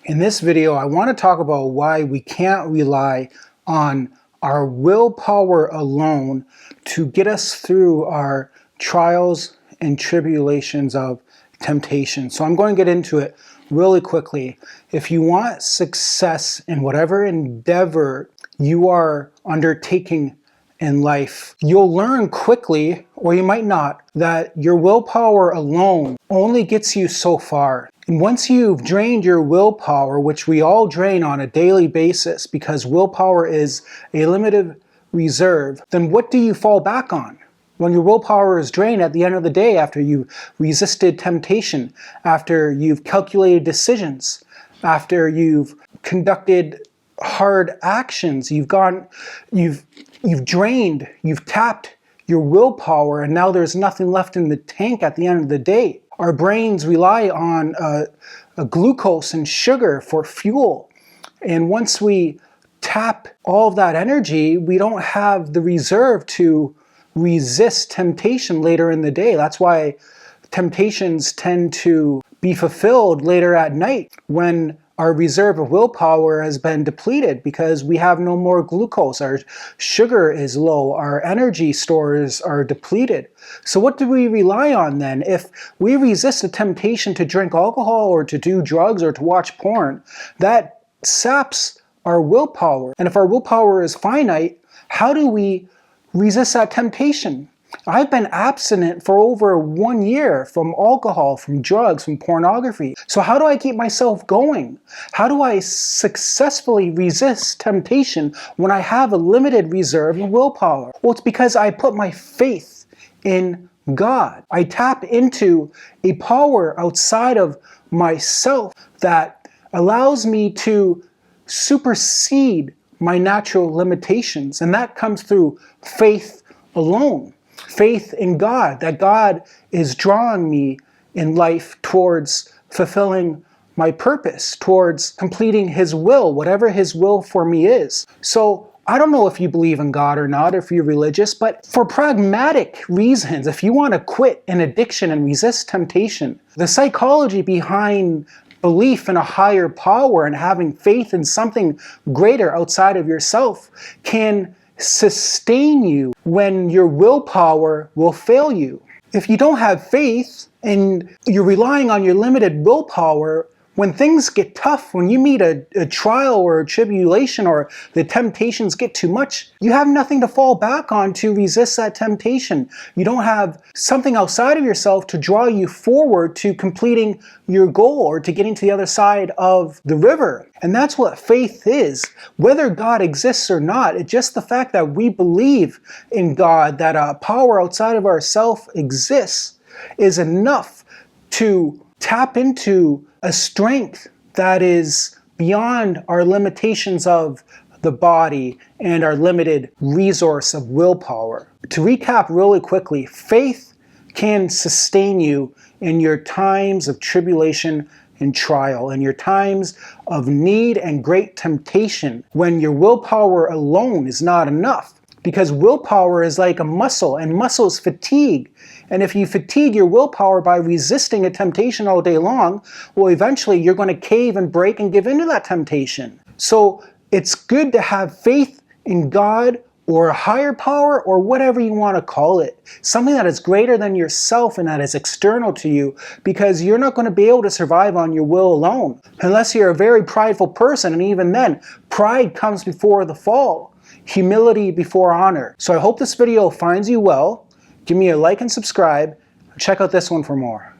In this video, I want to talk about why we can't rely on our willpower alone to get us through our trials and tribulations of temptation. So I'm going to get into it really quickly. If you want success in whatever endeavor you are undertaking in life, you'll learn quickly, or you might not, that your willpower alone only gets you so far. And once you've drained your willpower, which we all drain on a daily basis because willpower is a limited reserve, then what do you fall back on? When your willpower is drained at the end of the day, after you've resisted temptation, after you've calculated decisions, after you've conducted hard actions, you've drained, you've tapped your willpower, and now there's nothing left in the tank at the end of the day. Our brains rely on glucose and sugar for fuel. And once we tap all of that energy, we don't have the reserve to resist temptation later in the day. That's why temptations tend to be fulfilled later at night when our reserve of willpower has been depleted because we have no more glucose, our sugar is low, our energy stores are depleted. So what do we rely on then? If we resist a temptation to drink alcohol or to do drugs or to watch porn, that saps our willpower. And if our willpower is finite, how do we resist that temptation? I've been abstinent for over 1 year from alcohol, from drugs, from pornography. So how do I keep myself going? How do I successfully resist temptation when I have a limited reserve of willpower? Well, it's because I put my faith in God. I tap into a power outside of myself that allows me to supersede my natural limitations. And that comes through faith alone. Faith in God, that God is drawing me in life towards fulfilling my purpose, towards completing His will, whatever His will for me is. So I don't know if you believe in God or not, if you're religious, but for pragmatic reasons, if you want to quit an addiction and resist temptation, the psychology behind belief in a higher power and having faith in something greater outside of yourself can sustain you when your willpower will fail you. If you don't have faith and you're relying on your limited willpower, when things get tough, when you meet a trial or a tribulation or the temptations get too much, you have nothing to fall back on to resist that temptation. You don't have something outside of yourself to draw you forward to completing your goal or to getting to the other side of the river. And that's what faith is. Whether God exists or not, it's just the fact that we believe in God, that a power outside of ourselves exists, is enough to tap into a strength that is beyond our limitations of the body and our limited resource of willpower. To recap really quickly, faith can sustain you in your times of tribulation and trial, in your times of need and great temptation, when your willpower alone is not enough. Because willpower is like a muscle, and muscles fatigue. And if you fatigue your willpower by resisting a temptation all day long, well, eventually you're going to cave and break and give into that temptation. So it's good to have faith in God or a higher power or whatever you want to call it. Something that is greater than yourself and that is external to you, because you're not going to be able to survive on your will alone. Unless you're a very prideful person, and even then, pride comes before the fall. Humility before honor. So I hope this video finds you well. Give me a like and subscribe. Check out this one for more.